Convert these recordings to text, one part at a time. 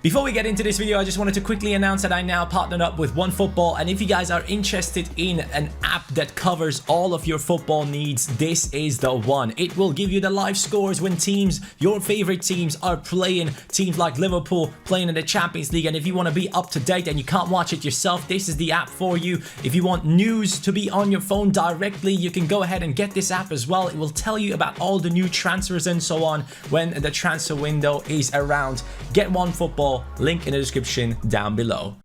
Before we get into this video, I just wanted to quickly announce that I now partnered up with OneFootball, and if you guys are interested in an app that covers all of your football needs, this is the one. It will give you the live scores when teams, your favorite teams, are playing. Teams like Liverpool playing in the Champions League, and if you want to be up to date and you can't watch it yourself, this is the app for you. If you want news to be on your phone directly, you can go ahead and get this app as well. It will tell you about all the new transfers and so on when the transfer window is around. Get OneFootball, link in the description down below.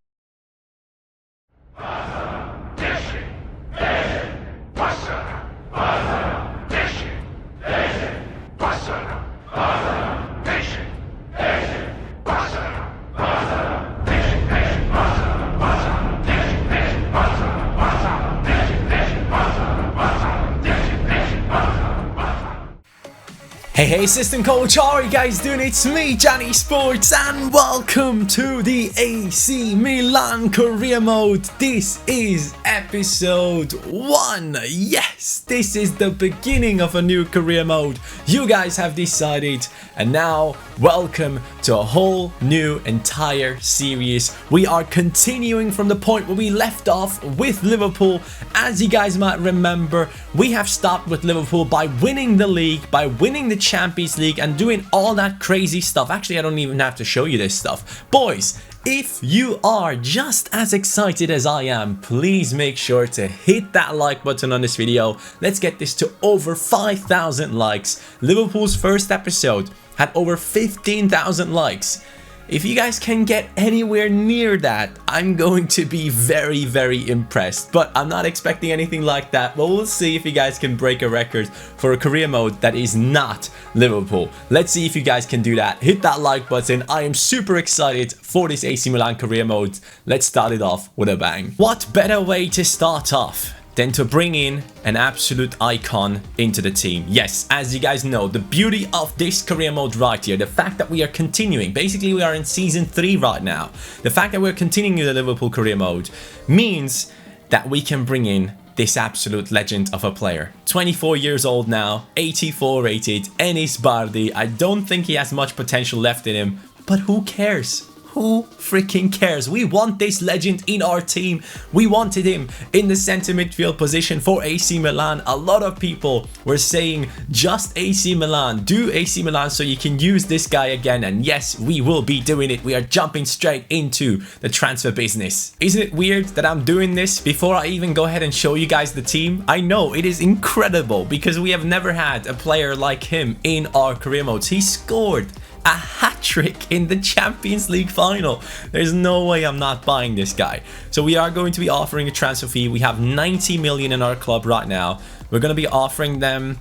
Hey assistant coach, how are you guys doing? It's me, CaniSports, and welcome to the AC Milan Career Mode. This is episode 1. Yes, this is the beginning of a new career mode. You guys have decided, and now welcome to a whole new entire series. We are continuing from the point where we left off with Liverpool. As you guys might remember, we have stopped with Liverpool by winning the league, by winning the Champions League, and doing all that crazy stuff. Actually, I don't even have to show you this stuff. Boys, if you are just as excited as I am, please make sure to hit that like button on this video. Let's get this to over 5,000 likes. Liverpool's first episode had over 15,000 likes. If you guys can get anywhere near that, I'm going to be very, very impressed. But I'm not expecting anything like that. But we'll see if you guys can break a record for a career mode that is not Liverpool. Let's see if you guys can do that. Hit that like button. I am super excited for this AC Milan career mode. Let's start it off with a bang. What better way to start off than to bring in an absolute icon into the team? Yes, as you guys know, the beauty of this career mode right here, the fact that we are continuing, basically we are in season 3 right now, the fact that we're continuing the Liverpool career mode means that we can bring in this absolute legend of a player. 24 years old now, 84 rated, Enis Bardhi. I don't think he has much potential left in him, but who cares? Who freaking cares? We want this legend in our team. We wanted him in the center midfield position for AC Milan. A lot of people were saying just AC Milan, do AC Milan so you can use this guy again. And yes, we will be doing it. We are jumping straight into the transfer business. Isn't it weird that I'm doing this before I even go ahead and show you guys the team? I know, it is incredible because we have never had a player like him in our career modes. He scored a hat-trick in the Champions League final. There's no way I'm not buying this guy. So we are going to be offering a transfer fee. We have 90 million in our club right now. We're going to be offering them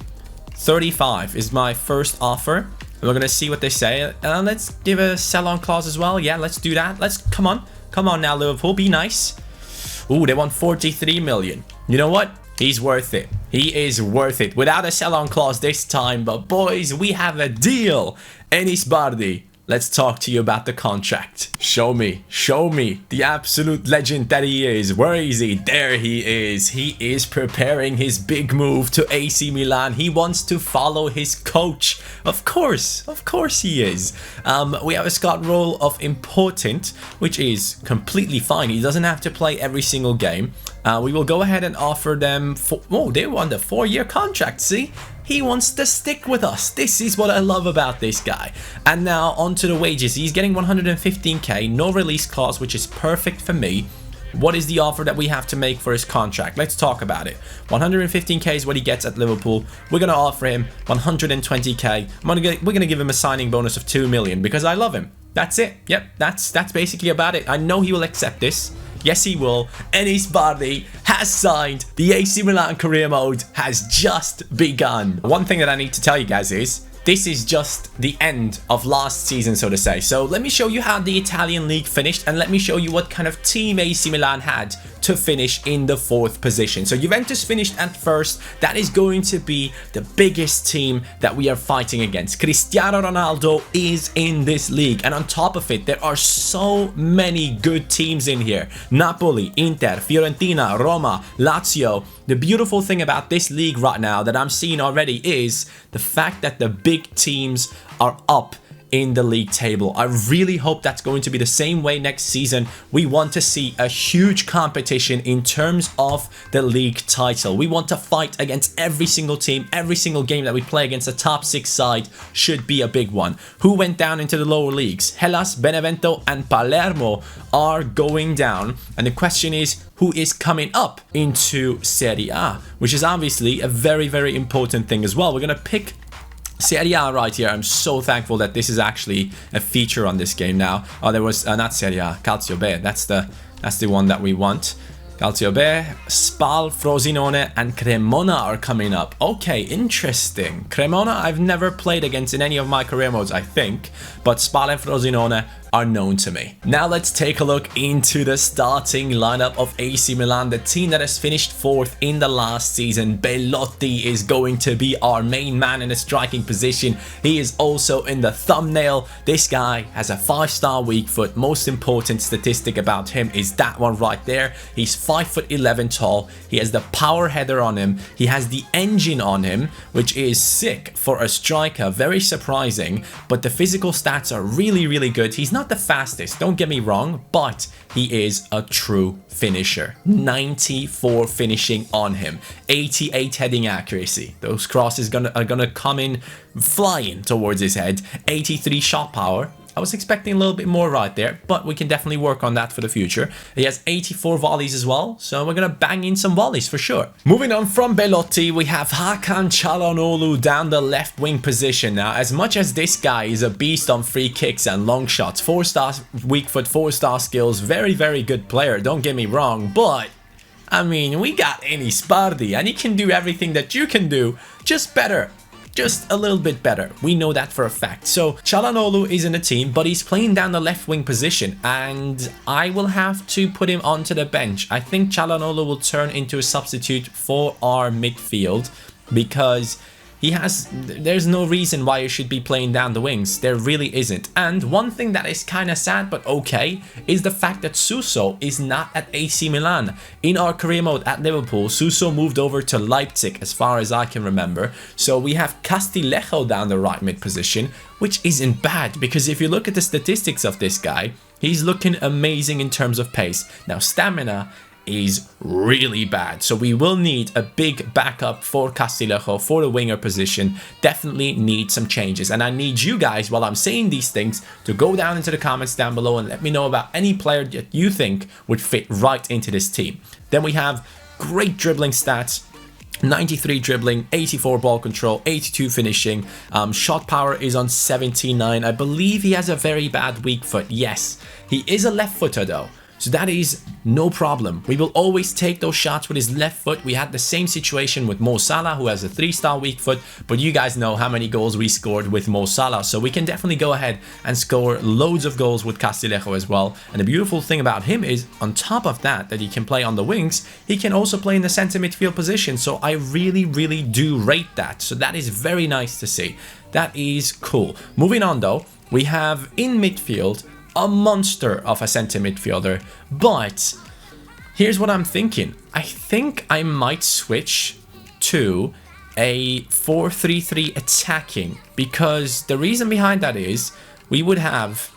35 is my first offer. And we're going to see what they say. Let's give a sell-on clause as well. Yeah, let's do that. Come on now, Liverpool, be nice. Ooh, they want 43 million. You know what? He's worth it. He is worth it. Without a sell-on clause this time. But boys, we have a deal. Enis Bardhi, let's talk to you about the contract. Show me the absolute legend that he is. Where is he? There he is. He is preparing his big move to AC Milan. He wants to follow his coach. Of course he is. We have a squad role of important, which is completely fine. He doesn't have to play every single game. We will go ahead and offer them they want a 4-year contract. See, he wants to stick with us. This is what I love about this guy. And now onto the wages. He's getting 115k, no release clause, which is perfect for me. What is the offer that we have to make for his contract? Let's talk about it. 115k is what he gets at Liverpool. We're going to offer him 120k. We're going to give him a signing bonus of 2 million because I love him. That's it. Yep, that's basically about it. I know he will accept this. Yes, he will. Enis Bardhi has signed. The AC Milan career mode has just begun. One thing that I need to tell you guys is this is just the end of last season, so to say. So let me show you how the Italian league finished, and let me show you what kind of team AC Milan had to finish in the 4th position. So Juventus finished at 1st. That is going to be the biggest team that we are fighting against. Cristiano Ronaldo is in this league, and on top of it, there are so many good teams in here. Napoli, Inter, Fiorentina, Roma, Lazio. The beautiful thing about this league right now that I'm seeing already is the fact that the big teams are up in the league table. I really hope that's going to be the same way next season. We want to see a huge competition in terms of the league title. We want to fight against every single team. Every single game that we play against a top 6 side should be a big one. Who went down into the lower leagues? Hellas, Benevento and Palermo are going down, and the question is, who is coming up into Serie A, which is obviously a very, very important thing as well. We're going to pick Serie A right here. I'm so thankful that this is actually a feature on this game now. Oh, there was not Serie A, Calcio B. That's the one that we want. Calcio B, Spal, Frosinone and Cremona are coming up. Okay, interesting. Cremona I've never played against in any of my career modes, I think, but Spal and Frosinone are known to me. Now let's take a look into the starting lineup of AC Milan, the team that has finished 4th in the last season. Belotti is going to be our main man in the striking position. He is also in the thumbnail. This guy has a 5-star weak foot. Most important statistic about him is that one right there. He's 5'11" tall. He has the power header on him. He has the engine on him, which is sick for a striker. Very surprising, but the physical stats are really, really good. He's not the fastest, don't get me wrong, but he is a true finisher. 94 finishing on him, 88 heading accuracy. Those crosses are gonna come in flying towards his head. 83 shot power. I was expecting a little bit more right there, but we can definitely work on that for the future. He has 84 volleys as well, so we're going to bang in some volleys for sure. Moving on from Belotti, we have Hakan Çalhanoğlu down the left wing position. Now, as much as this guy is a beast on free kicks and long shots, 4-star weak foot, 4-star skills, very, very good player, don't get me wrong, but I mean, we got Enis Bardhi, and he can do everything that you can do, just better. Just a little bit better. We know that for a fact. So Çalhanoğlu is in the team, but he's playing down the left wing position, and I will have to put him onto the bench. I think Çalhanoğlu will turn into a substitute for our midfield because there's no reason why you should be playing down the wings. There really isn't. And one thing that is kind of sad, but okay, is the fact that Suso is not at AC Milan. In our career mode at Liverpool, Suso moved over to Leipzig as far as I can remember. So we have Castillejo down the right mid position, which isn't bad because if you look at the statistics of this guy, he's looking amazing in terms of pace. Now, stamina is really bad, so we will need a big backup for Castillejo for the winger position. Definitely need some changes, and I need you guys, while I'm saying these things, to go down into the comments down below and let me know about any player that you think would fit right into this team. Then we have great dribbling stats. 93 dribbling, 84 ball control, 82 finishing. Shot power is on 79. I believe he has a very bad weak foot. Yes, he is a left footer though, so that is no problem. We will always take those shots with his left foot. We had the same situation with Mo Salah, who has a 3-star weak foot, but you guys know how many goals we scored with Mo Salah, so we can definitely go ahead and score loads of goals with Castillejo as well. And the beautiful thing about him is, on top of that he can play on the wings, he can also play in the center midfield position, so I really, really do rate that. So that is very nice to see. That is cool. Moving on though, we have in midfield a monster of a center midfielder, but here's what I'm thinking. I think I might switch to a 4-3-3 attacking, because the reason behind that is we would have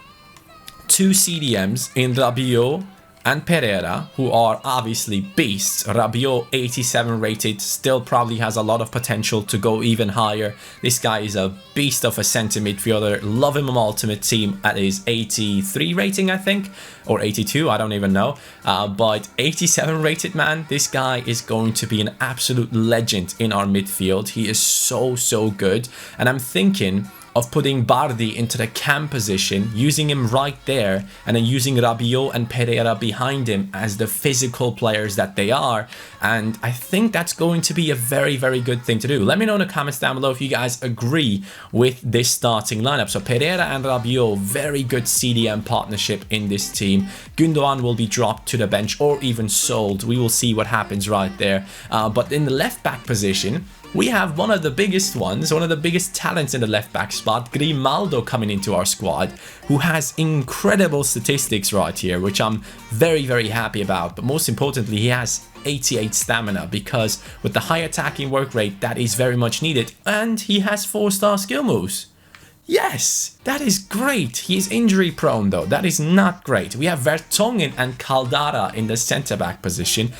2 CDMs in Rabiot and Pereira, who are obviously beasts. Rabiot 87 rated, still probably has a lot of potential to go even higher. This guy is a beast of a center midfielder. Love him on Ultimate Team at his 83 rating, I think, or 82, I don't even know. But 87 rated, man, this guy is going to be an absolute legend in our midfield. He is so, so good. And I'm thinking of putting Bardhi into the cam position, using him right there, and then using Rabiot and Pereira behind him as the physical players that they are. And I think that's going to be a very, very good thing to do. Let me know in the comments down below if you guys agree with this starting lineup. So Pereira and Rabiot, very good CDM partnership in this team. Gundogan will be dropped to the bench or even sold. We will see what happens right there. But in the left back position, we have one of the biggest ones, one of the biggest talents in the left back spot, Grimaldo, coming into our squad, who has incredible statistics right here, which I'm very, very happy about. But most importantly, he has 88 stamina, because with the high attacking work rate, that is very much needed. And he has 4-star skill moves. Yes, that is great. He is injury prone though. That is not great. We have Vertonghen and Caldara in the centre-back position.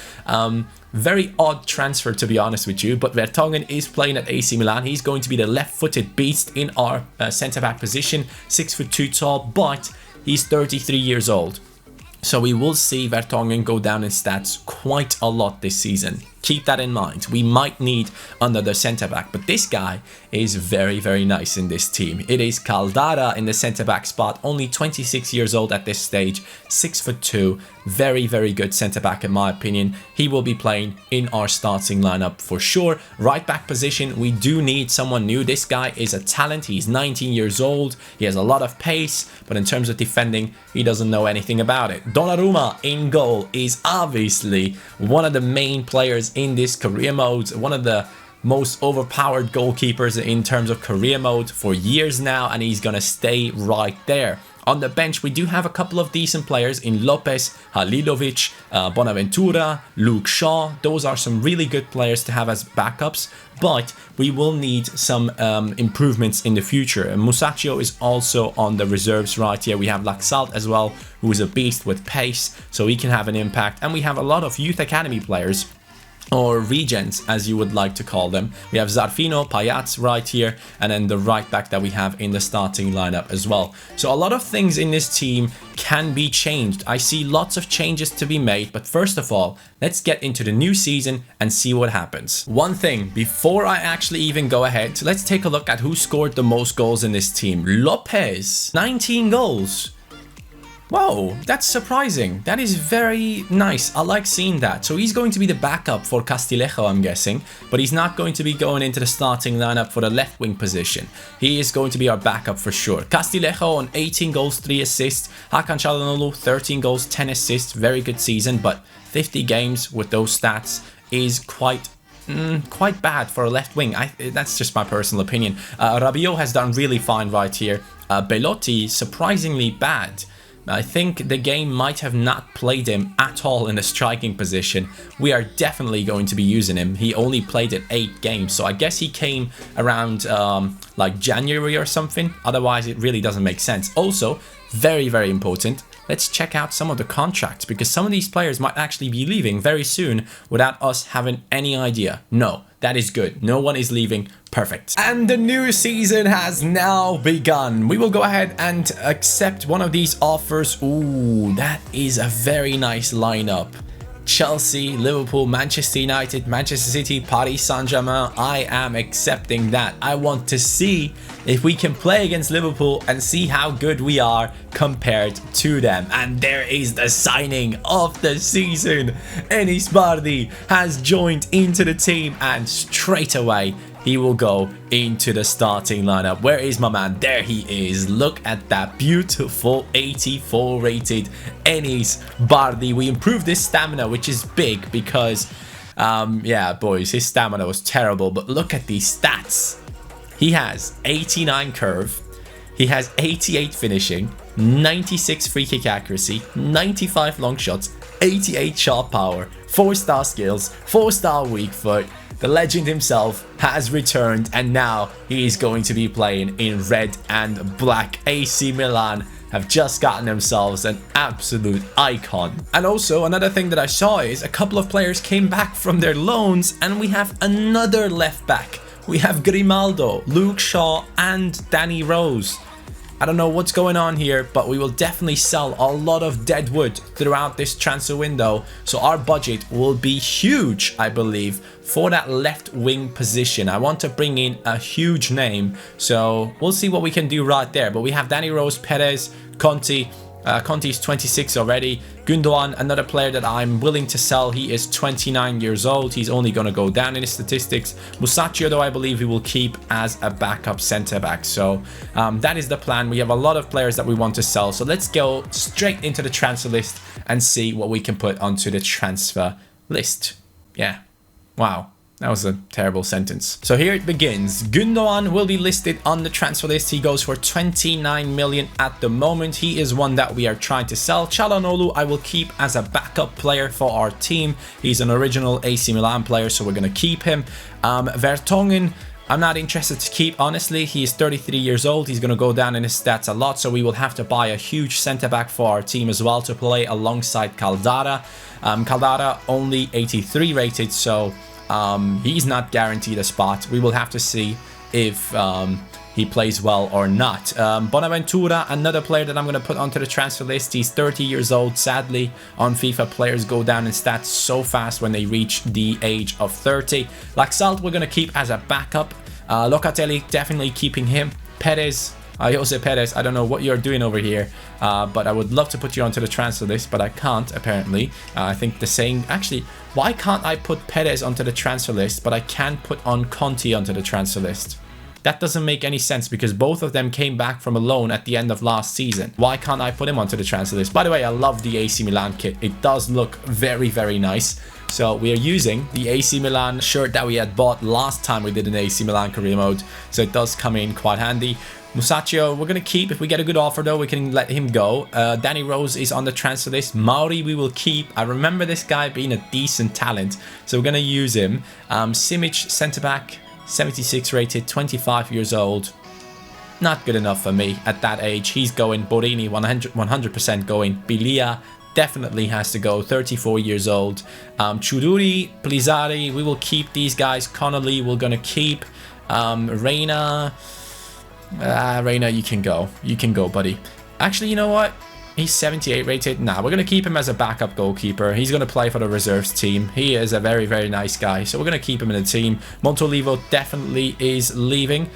Very odd transfer, to be honest with you, but Vertonghen is playing at AC Milan. He's going to be the left-footed beast in our centre-back position. 6'2" tall, but he's 33 years old. So we will see Vertonghen go down in stats quite a lot this season. Keep that in mind. We might need another centre-back, but this guy is very, very nice in this team. It is Caldara in the centre-back spot, only 26 years old at this stage, 6'2", very, very good centre-back in my opinion. He will be playing in our starting lineup for sure. Right-back position, we do need someone new. This guy is a talent. He's 19 years old. He has a lot of pace, but in terms of defending, he doesn't know anything about it. Donnarumma in goal is obviously one of the main players in this career mode, one of the most overpowered goalkeepers in terms of career mode for years now, and he's gonna stay right there. On the bench, we do have a couple of decent players in Lopez, Halilovic, Bonaventura, Luke Shaw. Those are some really good players to have as backups, but we will need some improvements in the future. Musacchio is also on the reserves right here. We have Laxalt as well, who is a beast with pace, so he can have an impact. And we have a lot of youth academy players, or regents as you would like to call them. We have Zarfino, Payats right here, and then the right back that we have in the starting lineup as well. So a lot of things in this team can be changed. I see lots of changes to be made, but first of all, let's get into the new season and see what happens. One thing, before I actually even go ahead, let's take a look at who scored the most goals in this team. Lopez, 19 goals. Whoa, that's surprising. That is very nice. I like seeing that. So he's going to be the backup for Castillejo, I'm guessing, but he's not going to be going into the starting lineup for the left wing position. He is going to be our backup for sure. Castillejo on 18 goals, 3 assists. Hakan Çalhanoğlu, 13 goals, 10 assists. Very good season, but 50 games with those stats is quite bad for a left wing. That's just my personal opinion. Rabiot has done really fine right here. Belotti, surprisingly bad. I think the game might have not played him at all in the striking position. We are definitely going to be using him. He only played it 8 games, so I guess he came around like January or something. Otherwise, it really doesn't make sense. Also, very, very important, let's check out some of the contracts, because some of these players might actually be leaving very soon without us having any idea. No, that is good. No one is leaving. Perfect. And the new season has now begun. We will go ahead and accept one of these offers. Ooh, that is a very nice lineup. Chelsea, Liverpool, Manchester United, Manchester City, Paris Saint-Germain. I am accepting that. I want to see if we can play against Liverpool and see how good we are compared to them. And there is the signing of the season. Enis Bardhi has joined into the team, and straight away he will go into the starting lineup. Where is my man? There he is. Look at that beautiful 84 rated Enis Bardhi. We improved his stamina, which is big because, yeah, boys, his stamina was terrible. But look at these stats. He has 89 curve. He has 88 finishing, 96 free kick accuracy, 95 long shots, 88 shot power, 4-star skills, 4-star weak foot. The legend himself has returned, and now he is going to be playing in red and black. AC Milan have just gotten themselves an absolute icon. And also, another thing that I saw is a couple of players came back from their loans, and we have another left back. We have Grimaldo, Luke Shaw, and Danny Rose. I don't know what's going on here, but we will definitely sell a lot of dead wood throughout this transfer window. So our budget will be huge, I believe, for that left wing position. I want to bring in a huge name, so we'll see what we can do right there. But we have Danny Rose, Perez, Conti. Conti's 26 already. Gundogan, another player that I'm willing to sell. He is 29 years old. He's only going to go down in his statistics. Musacchio, though, I believe we will keep as a backup centre-back. So that is the plan. We have a lot of players that we want to sell. So let's go straight into the transfer list and see what we can put onto the transfer list. Yeah. Wow. That was a terrible sentence. So here it begins. Gundogan will be listed on the transfer list. He goes for 29 million at the moment. He is one that we are trying to sell. Çalhanoğlu I will keep as a backup player for our team. He's an original AC Milan player, so we're going to keep him. Vertonghen, I'm not interested to keep, honestly. He is 33 years old. He's going to go down in his stats a lot, so we will have to buy a huge centre-back for our team as well to play alongside Caldara. Caldara only 83 rated, so he's not guaranteed a spot. We will have to see if he plays well or not. Bonaventura, another player that I'm going to put onto the transfer list. He's 30 years old. Sadly, on FIFA, players go down in stats so fast when they reach the age of 30. Laxalt, we're going to keep as a backup. Locatelli, definitely keeping him. Perez, Jose Perez, I don't know what you're doing over here, but I would love to put you onto the transfer list, but I can't, apparently. I think the saying... Actually, why can't I put Perez onto the transfer list, but I can put on Conti onto the transfer list? That doesn't make any sense because both of them came back from a loan at the end of last season. Why can't I put him onto the transfer list? By the way, I love the AC Milan kit. It does look very, very nice. So we are using the AC Milan shirt that we had bought last time we did an AC Milan Career Mode. So it does come in quite handy. Musacchio, we're going to keep. If we get a good offer, though, we can let him go. Danny Rose is on the transfer list. Mauri, we will keep. I remember this guy being a decent talent, so we're going to use him. Simic, centre-back, 76 rated, 25 years old. Not good enough for me at that age. He's going. Borini, 100% going. Bilia definitely has to go, 34 years old. Chuduri, Blizzari, we will keep these guys. Connolly, we're going to keep. Reina... Reina, you can go. You can go, buddy. Actually, you know what? He's 78 rated. Nah, we're going to keep him as a backup goalkeeper. He's going to play for the reserves team. He is a very, very nice guy. So we're going to keep him in the team. Montolivo definitely is leaving.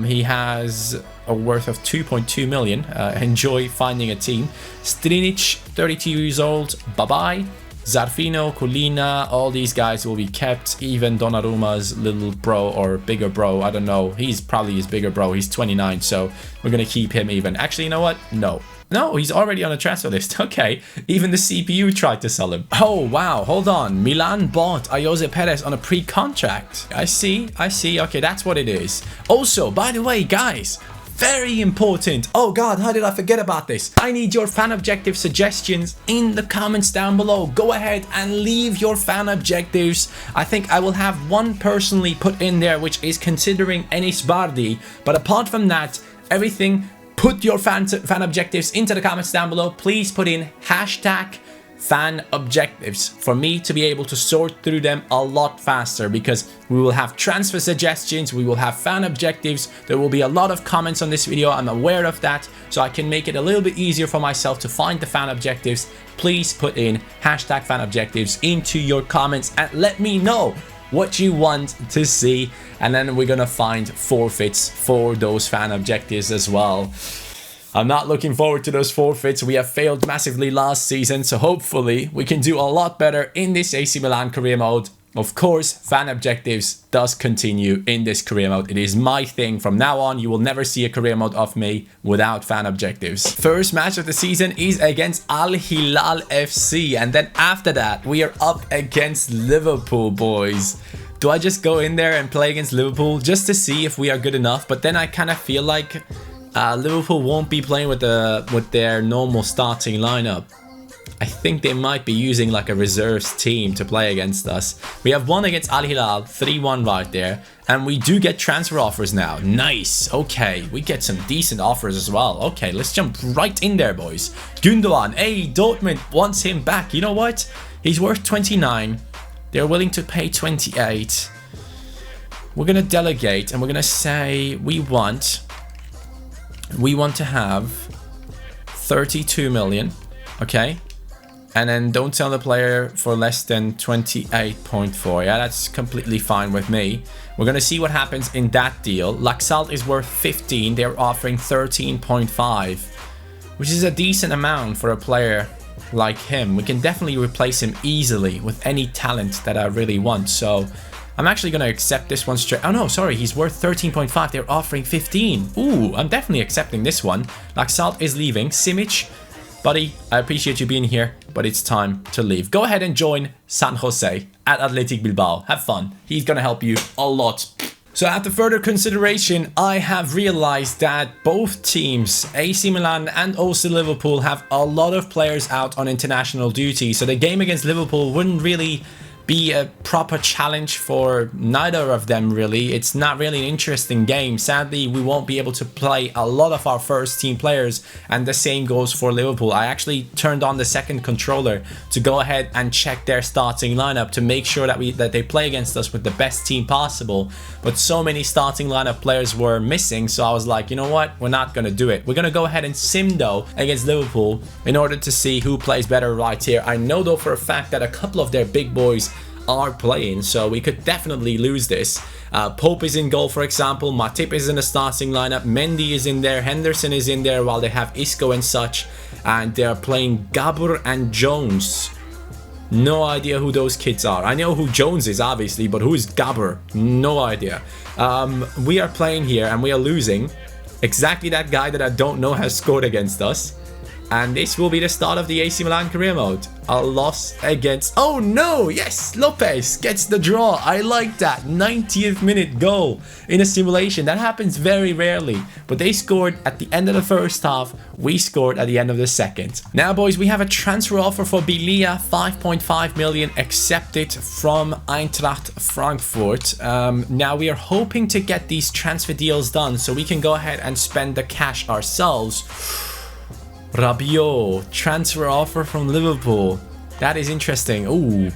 He has a worth of 2.2 million. Enjoy finding a team. Strinic, 32 years old. Bye-bye. Zarfino, Colina, all these guys will be kept. Even Donnarumma's little bro or bigger bro, I don't know. He's probably his bigger bro. He's 29, so we're going to keep him even. Actually, you know what? No. No, he's already on a transfer list. Okay, even the CPU tried to sell him. Oh, wow, hold on. Milan bought Jose Perez on a pre-contract. I see. Okay, that's what it is. Also, by the way, guys... Very important. Oh god, how did I forget about this? I need your fan objective suggestions in the comments down below. Go ahead and leave your fan objectives. I think I will have one personally put in there, which is considering Enis Bardhi. But apart from that, everything, put your fan objectives into the comments down below. Please put in hashtag fan objectives for me to be able to sort through them a lot faster, because we will have transfer suggestions, we will have fan objectives, there will be a lot of comments on this video. I'm aware of that, so I can make it a little bit easier for myself to find the fan objectives. Please put in hashtag fan objectives into your comments and let me know what you want to see, and then we're gonna find forfeits for those fan objectives as well. I'm not looking forward to those forfeits. We have failed massively last season, so hopefully we can do a lot better in this AC Milan Career Mode. Of course, fan objectives does continue in this career mode. It is my thing. From now on, you will never see a career mode of me without fan objectives. First match of the season is against Al Hilal FC, and then after that, we are up against Liverpool, boys. Do I just go in there and play against Liverpool just to see if we are good enough? But then I kind of feel like Liverpool won't be playing with their normal starting lineup. I think they might be using like a reserves team to play against us. We have won against Al Hilal, 3-1 right there. And we do get transfer offers now. Nice. Okay, we get some decent offers as well. Okay, let's jump right in there, boys. Gundogan. Hey, Dortmund wants him back. You know what? He's worth 29. They're willing to pay 28. We're going to delegate and we're going to say we want to have 32 million. Okay. And then don't sell the player for less than 28.4. Yeah, that's completely fine with me. We're going to see what happens in that deal. Laxalt is worth 15. They're offering 13.5, which is a decent amount for a player like him. We can definitely replace him easily with any talent that I really want. So I'm actually going to accept this one straight. Oh no, sorry, he's worth 13.5. They're offering 15. Ooh, I'm definitely accepting this one. Laxalt is leaving. Simic, buddy, I appreciate you being here, but it's time to leave. Go ahead and join San Jose at Athletic Bilbao. Have fun. He's going to help you a lot. So after further consideration, I have realized that both teams, AC Milan and also Liverpool, have a lot of players out on international duty. So the game against Liverpool wouldn't really be a proper challenge for neither of them really. It's not really an interesting game. Sadly, we won't be able to play a lot of our first team players, and the same goes for Liverpool. I actually turned on the second controller to go ahead and check their starting lineup to make sure that they play against us with the best team possible, but so many starting lineup players were missing, so I was like, you know what, we're not gonna do it. We're gonna go ahead and sim though against Liverpool in order to see who plays better right here. I know though for a fact that a couple of their big boys are playing, so we could definitely lose this. Pope is in goal, for example. Matip is in the starting lineup. Mendy is in there. Henderson is in there, while they have Isco and such, and they are playing Gabor and Jones. No idea who those kids are. I know who Jones is, obviously, but who is Gabor? No idea. We are playing here and we are losing. Exactly that guy that I don't know has scored against us. And this will be the start of the AC Milan career mode. A loss against... Oh no! Yes! Lopez gets the draw. I like that. 90th minute goal in a simulation. That happens very rarely. But they scored at the end of the first half. We scored at the end of the second. Now, boys, we have a transfer offer for Milllion. 5.5 million accepted from Eintracht Frankfurt. Now, we are hoping to get these transfer deals done so we can go ahead and spend the cash ourselves. Rabiot, transfer offer from Liverpool. That is interesting. Ooh,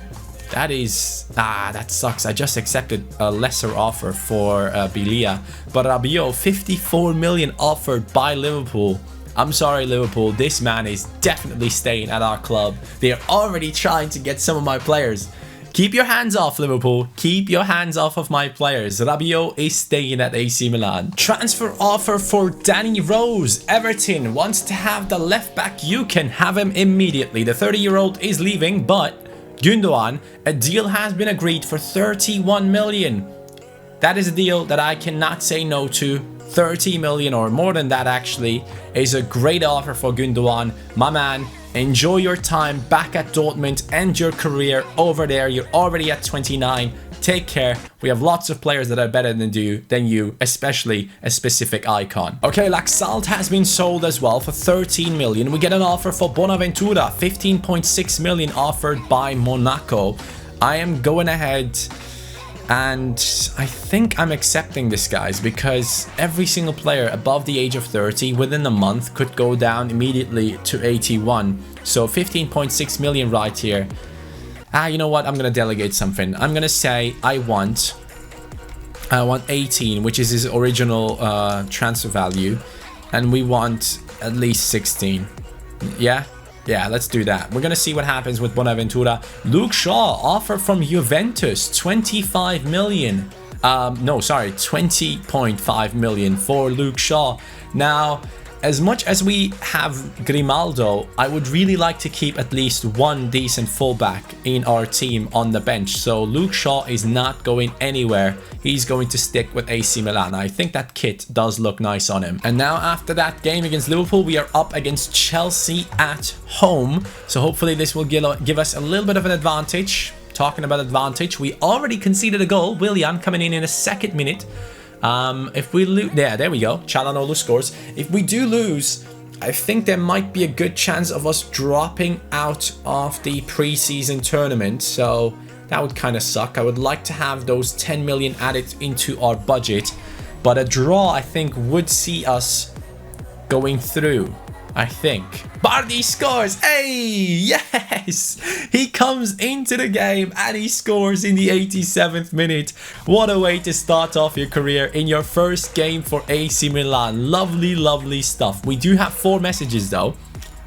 that is... that sucks. I just accepted a lesser offer for Milllion. But Rabiot, 54 million offered by Liverpool. I'm sorry, Liverpool. This man is definitely staying at our club. They are already trying to get some of my players. Keep your hands off, Liverpool. Keep your hands off of my players. Rabiot is staying at AC Milan. Transfer offer for Danny Rose. Everton wants to have the left back. You can have him immediately. The 30-year-old is leaving, but Gundogan, a deal has been agreed for 31 million. That is a deal that I cannot say no to. 30 million or more than that actually is a great offer for Gundogan. My man, enjoy your time back at Dortmund. End your career over there. You're already at 29. Take care. We have lots of players that are better than you, especially a specific icon. Okay, Laxalt has been sold as well for 13 million. We get an offer for Bonaventura, 15.6 million offered by Monaco. I am going ahead and I think I'm accepting this, guys, because every single player above the age of 30 within a month could go down immediately to 81. So 15.6 million right here. You know what? I'm going to delegate something. I'm going to say I want 18, which is his original transfer value. And we want at least 16. Yeah? Yeah, let's do that. We're going to see what happens with Bonaventura. Luke Shaw, offer from Juventus, 25 million. No, sorry, 20.5 million for Luke Shaw. Now, as much as we have Grimaldo, I would really like to keep at least one decent fullback in our team on the bench. So Luke Shaw is not going anywhere. He's going to stick with AC Milan. I think that kit does look nice on him. And now after that game against Liverpool, we are up against Chelsea at home. So hopefully this will give us a little bit of an advantage. Talking about advantage, we already conceded a goal. Milllion coming in a second minute. If we lose, there we go. Çalhanoğlu scores. If we do lose, I think there might be a good chance of us dropping out of the preseason tournament. So that would kind of suck. I would like to have those 10 million added into our budget, but a draw I think would see us going through. I think. Bardhi scores. Hey, yes, he comes into the game and he scores in the 87th minute. What a way to start off your career in your first game for AC Milan. Lovely, lovely stuff. We do have 4 messages though.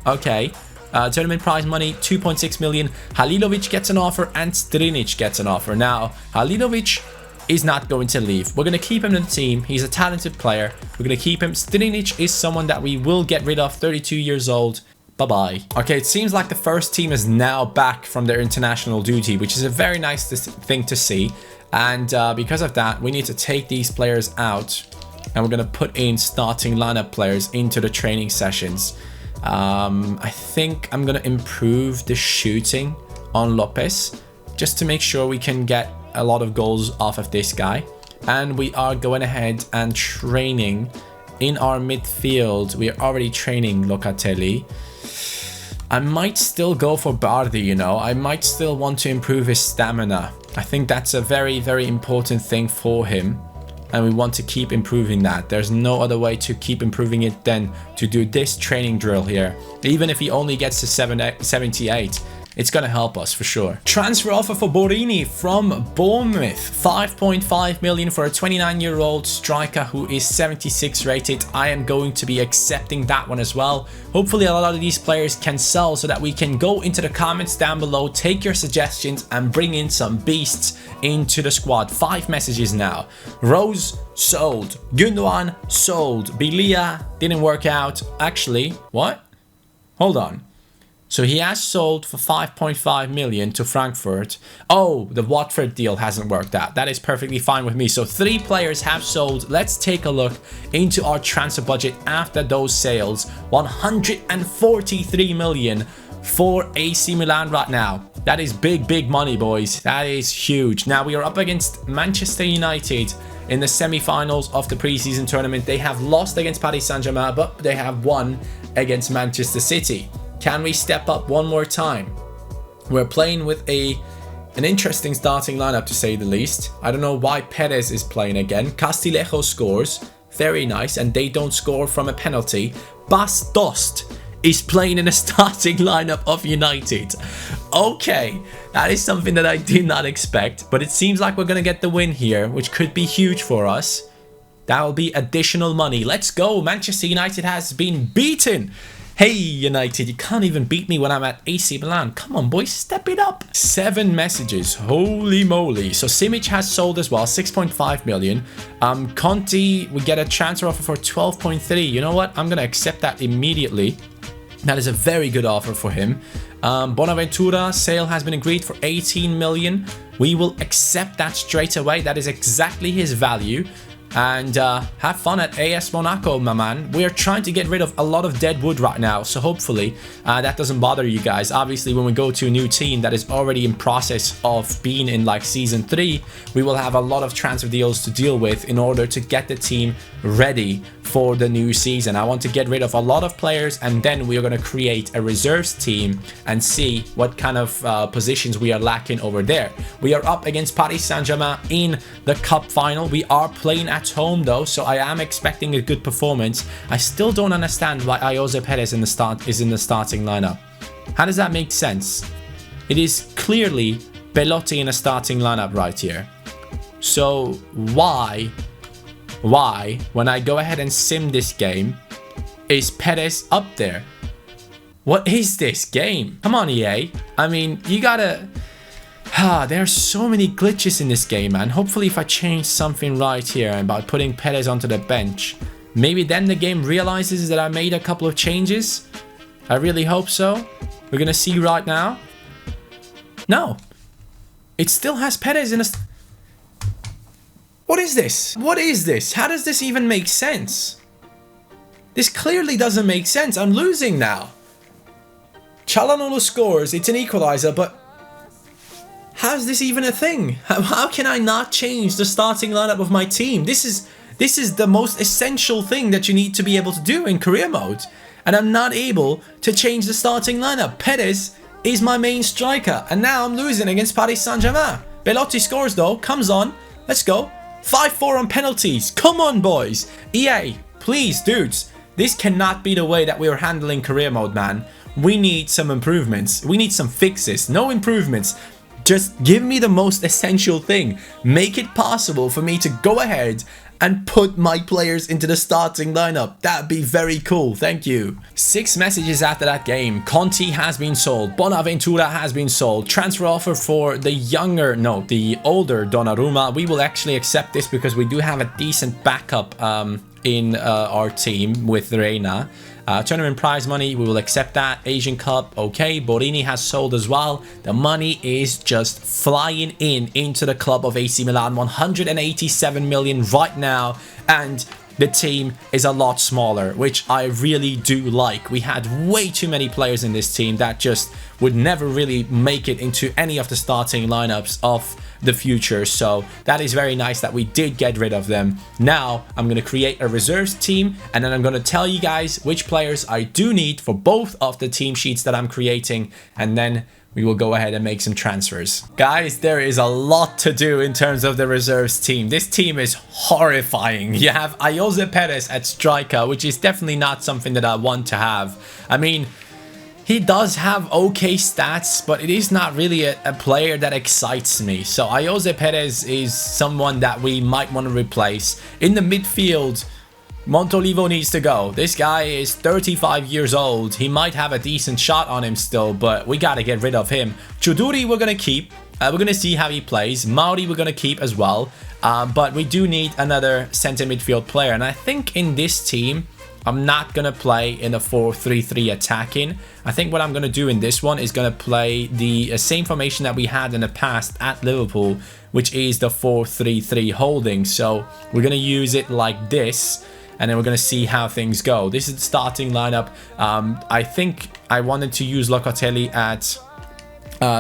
Okay. Tournament prize money 2.6 million. Halilovic gets an offer and Strinic gets an offer. Now, Halilovic is not going to leave. We're going to keep him in the team. He's a talented player. We're going to keep him. Strinic is someone that we will get rid of. 32 years old. Bye-bye. Okay, it seems like the first team is now back from their international duty, which is a very nice thing to see. And because of that, we need to take these players out. And we're going to put in starting lineup players into the training sessions. I think I'm going to improve the shooting on Lopez, just to make sure we can get a lot of goals off of this guy. And we are going ahead and training in our midfield. We are already training Locatelli. I might still go for Bardhi, you know. I might still want to improve his stamina. I think that's a very, very important thing for him. And we want to keep improving that. There's no other way to keep improving it than to do this training drill here. Even if he only gets to 78, it's going to help us for sure. Transfer offer for Borini from Bournemouth. 5.5 million for a 29-year-old striker who is 76 rated. I am going to be accepting that one as well. Hopefully a lot of these players can sell so that we can go into the comments down below, take your suggestions and bring in some beasts into the squad. 5 messages now. Rose sold. Gundogan sold. Bilia didn't work out. Actually, what? Hold on. So he has sold for 5.5 million to Frankfurt. Oh, the Watford deal hasn't worked out. That is perfectly fine with me. So 3 players have sold. Let's take a look into our transfer budget after those sales. 143 million for AC Milan right now. That is big, big money, boys. That is huge. Now we are up against Manchester United in the semi-finals of the preseason tournament. They have lost against Paris Saint-Germain, but they have won against Manchester City. Can we step up one more time? We're playing with an interesting starting lineup, to say the least. I don't know why Perez is playing again. Castillejo scores. Very nice. And they don't score from a penalty. Bas Dost is playing in a starting lineup of United. Okay, that is something that I did not expect. But it seems like we're going to get the win here, which could be huge for us. That will be additional money. Let's go. Manchester United has been beaten. Hey United, you can't even beat me when I'm at AC Milan. Come on boys, step it up. 7 messages, holy moly. So Simic has sold as well, 6.5 million. Conti, we get a transfer offer for 12.3. You know what? I'm going to accept that immediately. That is a very good offer for him. Bonaventura, sale has been agreed for 18 million. We will accept that straight away. That is exactly his value. And have fun at AS Monaco, my man. We are trying to get rid of a lot of dead wood right now. So hopefully that doesn't bother you guys. Obviously, when we go to a new team that is already in process of being in like season 3, we will have a lot of transfer deals to deal with in order to get the team ready for the new season. I want to get rid of a lot of players, and then we are going to create a reserves team and see what kind of positions we are lacking over there. We are up against Paris Saint-Germain in the cup final. We are playing at home though, so I am expecting a good performance. I still don't understand why Ayoze Perez is in the starting lineup. How does that make sense? It is clearly Belotti in a starting lineup right here. So why, when I go ahead and sim this game, is Perez up there? What is this game? Come on, EA. I mean, you gotta... there are so many glitches in this game, man. Hopefully if I change something right here and by putting Perez onto the bench, maybe then the game realizes that I made a couple of changes. I really hope so. We're gonna see right now. No. It still has Perez in a... What is this? What is this? How does this even make sense? This clearly doesn't make sense. I'm losing now. Çalhanoğlu scores. It's an equalizer, but... how's this even a thing? How can I not change the starting lineup of my team? This is the most essential thing that you need to be able to do in career mode. And I'm not able to change the starting lineup. Perez is my main striker. And now I'm losing against Paris Saint-Germain. Belotti scores though. Comes on. Let's go. 5-4 on penalties. Come on, boys. EA, please, dudes. This cannot be the way that we are handling career mode, man. We need some improvements. We need some fixes. No improvements. Just give me the most essential thing. Make it possible for me to go ahead and put my players into the starting lineup. That'd be very cool. Thank you. 6 messages after that game. Conti has been sold. Bonaventura has been sold. Transfer offer for the older Donnarumma. We will actually accept this because we do have a decent backup in our team with Reina. Tournament prize money, we will accept that. Asian Cup, okay. Borini has sold as well. The money is just flying into the club of AC Milan. 187 million right now. And the team is a lot smaller, which I really do like. We had way too many players in this team that just would never really make it into any of the starting lineups of the future. So that is very nice that we did get rid of them. Now I'm going to create a reserves team, and then I'm going to tell you guys which players I do need for both of the team sheets that I'm creating, and then we will go ahead and make some transfers. Guys, there is a lot to do in terms of the reserves team. This team is horrifying. You have Ayoze Perez at striker, which is definitely not something that I want to have. I mean, he does have okay stats, but it is not really a player that excites me. So Ayoze Perez is someone that we might want to replace. In the midfield, Montolivo needs to go. This guy is 35 years old. He might have a decent shot on him still, but we gotta get rid of him. Chuduri we're gonna keep. We're gonna see how he plays. Mauri we're gonna keep as well. But we do need another center midfield player. And I think in this team, I'm not gonna play in a 4-3-3 attacking. I think what I'm gonna do in this one is gonna play the same formation that we had in the past at Liverpool, which is the 4-3-3 holding. So we're gonna use it like this, and then we're going to see how things go. This is the starting lineup. I think I wanted to use Locatelli at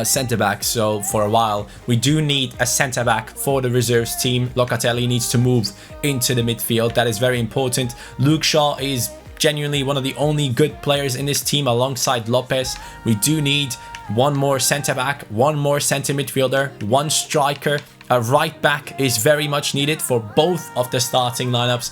centre-back, so for a while. We do need a centre-back for the reserves team. Locatelli needs to move into the midfield. That is very important. Luke Shaw is genuinely one of the only good players in this team alongside Lopez. We do need one more centre-back, one more centre midfielder, one striker. A right back is very much needed for both of the starting lineups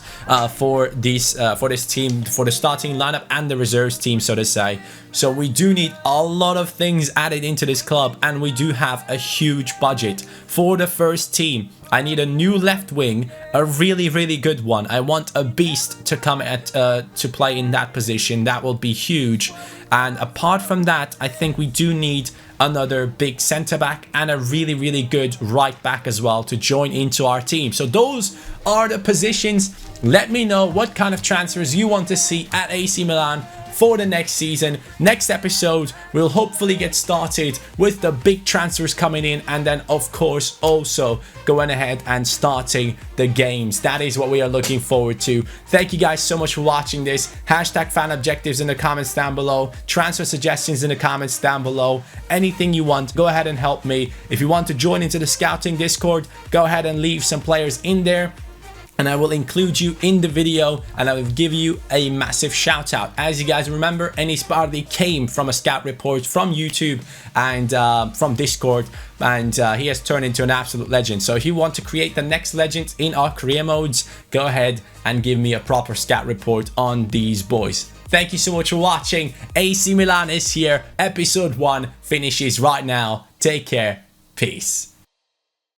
for this team, for the starting lineup and the reserves team, so to say. So we do need a lot of things added into this club, and we do have a huge budget for the first team. I need a new left wing, a really, really good one. I want a beast to come at to play in that position. That will be huge. And apart from that, I think we do need another big centre back and a really, really good right back as well to join into our team. So those are the positions. Let me know what kind of transfers you want to see at AC Milan for the next season. Next episode, we'll hopefully get started with the big transfers coming in, and then of course also going ahead and starting the games. That is what we are looking forward to. Thank you guys so much for watching this. Hashtag fan objectives in the comments down below. Transfer suggestions in the comments down below. Anything you want, go ahead and help me. If you want to join into the scouting Discord, go ahead and leave some players in there, and I will include you in the video, and I will give you a massive shout out. As you guys remember, Enis Bardhi came from a scout report from YouTube and from Discord, and he has turned into an absolute legend. So if you want to create the next legend in our career modes, go ahead and give me a proper scout report on these boys. Thank you so much for watching. AC Milan is here. Episode 1 finishes right now. Take care. Peace.